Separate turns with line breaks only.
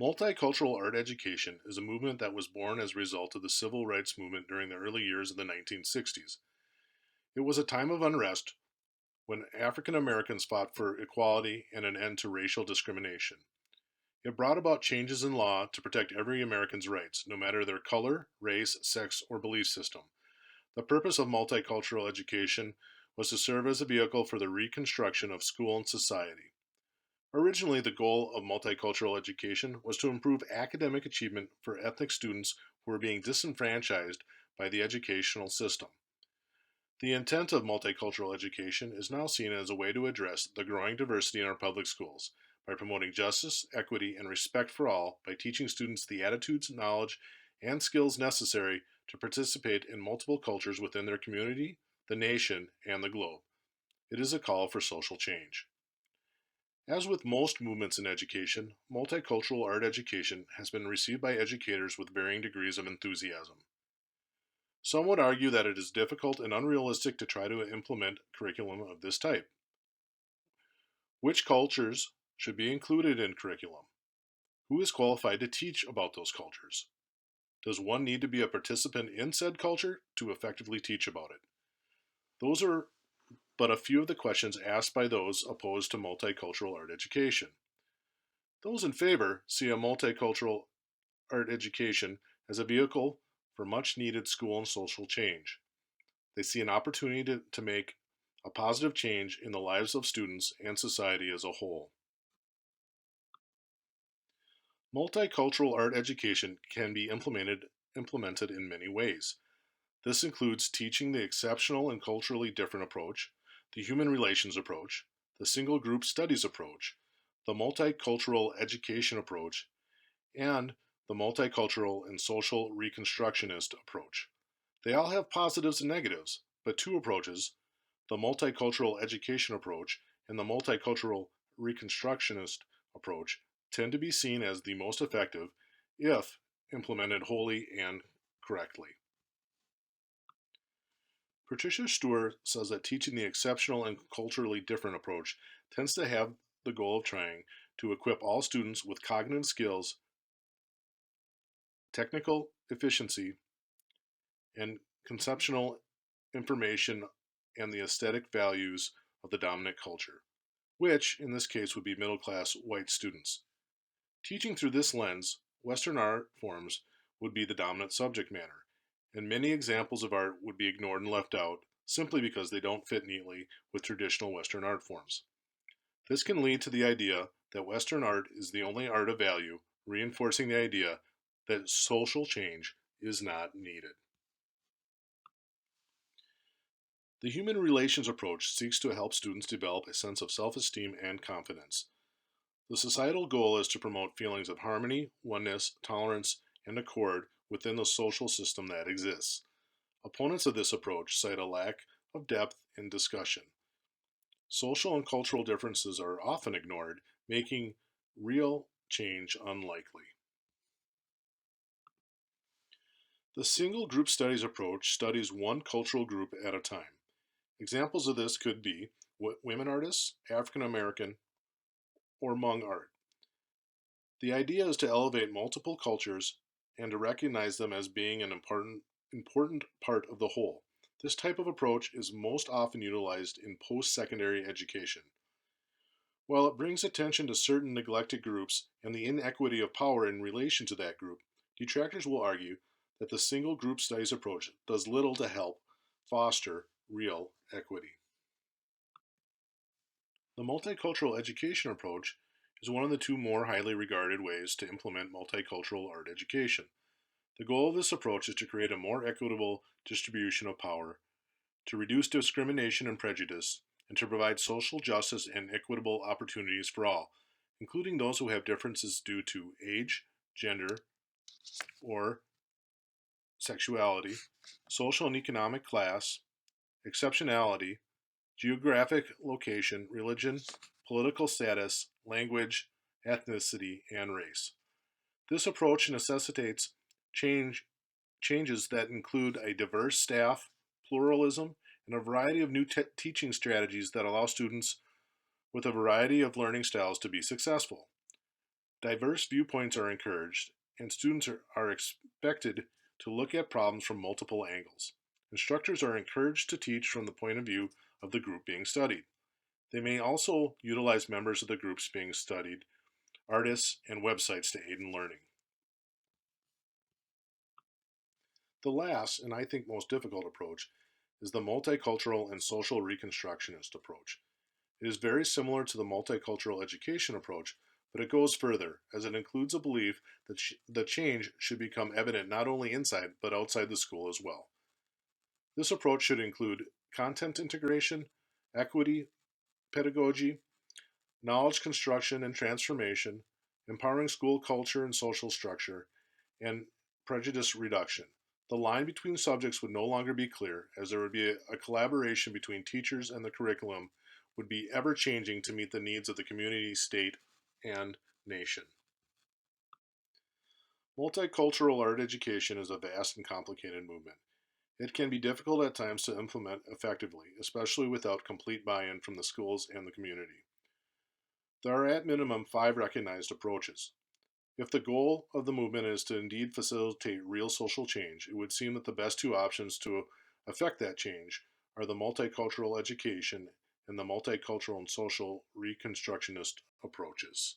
Multicultural art education is a movement that was born as a result of the civil rights movement during the early years of the 1960s. It was a time of unrest when African Americans fought for equality and an end to racial discrimination. It brought about changes in law to protect every American's rights, no matter their color, race, sex, or belief system. The purpose of multicultural education was to serve as a vehicle for the reconstruction of school and society. Originally, the goal of multicultural education was to improve academic achievement for ethnic students who were being disenfranchised by the educational system. The intent of multicultural education is now seen as a way to address the growing diversity in our public schools by promoting justice, equity, and respect for all by teaching students the attitudes, knowledge, and skills necessary to participate in multiple cultures within their community, the nation, and the globe. It is a call for social change. As with most movements in education, multicultural art education has been received by educators with varying degrees of enthusiasm. Some would argue that it is difficult and unrealistic to try to implement curriculum of this type. Which cultures should be included in curriculum? Who is qualified to teach about those cultures? Does one need to be a participant in said culture to effectively teach about it? Those are but a few of the questions asked by those opposed to multicultural art education. Those in favor see a multicultural art education as a vehicle for much needed school and social change. They see an opportunity to make a positive change in the lives of students and society as a whole. Multicultural art education can be implemented in many ways. This includes teaching the exceptional and culturally different approach, the human relations approach, the single group studies approach, the multicultural education approach, and the multicultural and social reconstructionist approach. They all have positives and negatives, but two approaches, the multicultural education approach and the multicultural reconstructionist approach, tend to be seen as the most effective if implemented wholly and correctly. Patricia Stewart says that teaching the exceptional and culturally different approach tends to have the goal of trying to equip all students with cognitive skills, technical efficiency, and conceptual information and the aesthetic values of the dominant culture, which in this case would be middle class white students. Teaching through this lens, Western art forms would be the dominant subject matter, and many examples of art would be ignored and left out simply because they don't fit neatly with traditional Western art forms. This can lead to the idea that Western art is the only art of value, reinforcing the idea that social change is not needed. The human relations approach seeks to help students develop a sense of self-esteem and confidence. The societal goal is to promote feelings of harmony, oneness, tolerance, and accord within the social system that exists. Opponents of this approach cite a lack of depth in discussion. Social and cultural differences are often ignored, making real change unlikely. The single group studies approach studies one cultural group at a time. Examples of this could be women artists, African American, or Hmong art. The idea is to elevate multiple cultures and to recognize them as being an important part of the whole. This type of approach is most often utilized in post-secondary education. While it brings attention to certain neglected groups and the inequity of power in relation to that group, detractors will argue that the single group studies approach does little to help foster real equity. The multicultural education approach is one of the two more highly regarded ways to implement multicultural art education. The goal of this approach is to create a more equitable distribution of power, to reduce discrimination and prejudice, and to provide social justice and equitable opportunities for all, including those who have differences due to age, gender, or sexuality, social and economic class, exceptionality, geographic location, religion, political status, language, ethnicity, and race. This approach necessitates changes that include a diverse staff, pluralism, and a variety of new teaching strategies that allow students with a variety of learning styles to be successful. Diverse viewpoints are encouraged, and students are expected to look at problems from multiple angles. Instructors are encouraged to teach from the point of view of the group being studied. They may also utilize members of the groups being studied, artists, and websites to aid in learning. The last, and I think most difficult approach, is the multicultural and social reconstructionist approach. It is very similar to the multicultural education approach, but it goes further, as it includes a belief that the change should become evident not only inside but outside the school as well. This approach should include content integration, equity, pedagogy, knowledge construction and transformation, empowering school culture and social structure, and prejudice reduction. The line between subjects would no longer be clear, as there would be a collaboration between teachers, and the curriculum would be ever changing to meet the needs of the community, state, and nation. Multicultural art education is a vast and complicated movement. It can be difficult at times to implement effectively, especially without complete buy in from the schools and the community. There are at minimum 5 recognized approaches. If the goal of the movement is to indeed facilitate real social change, it would seem that the best 2 options to effect that change are the multicultural education and the multicultural and social reconstructionist approaches.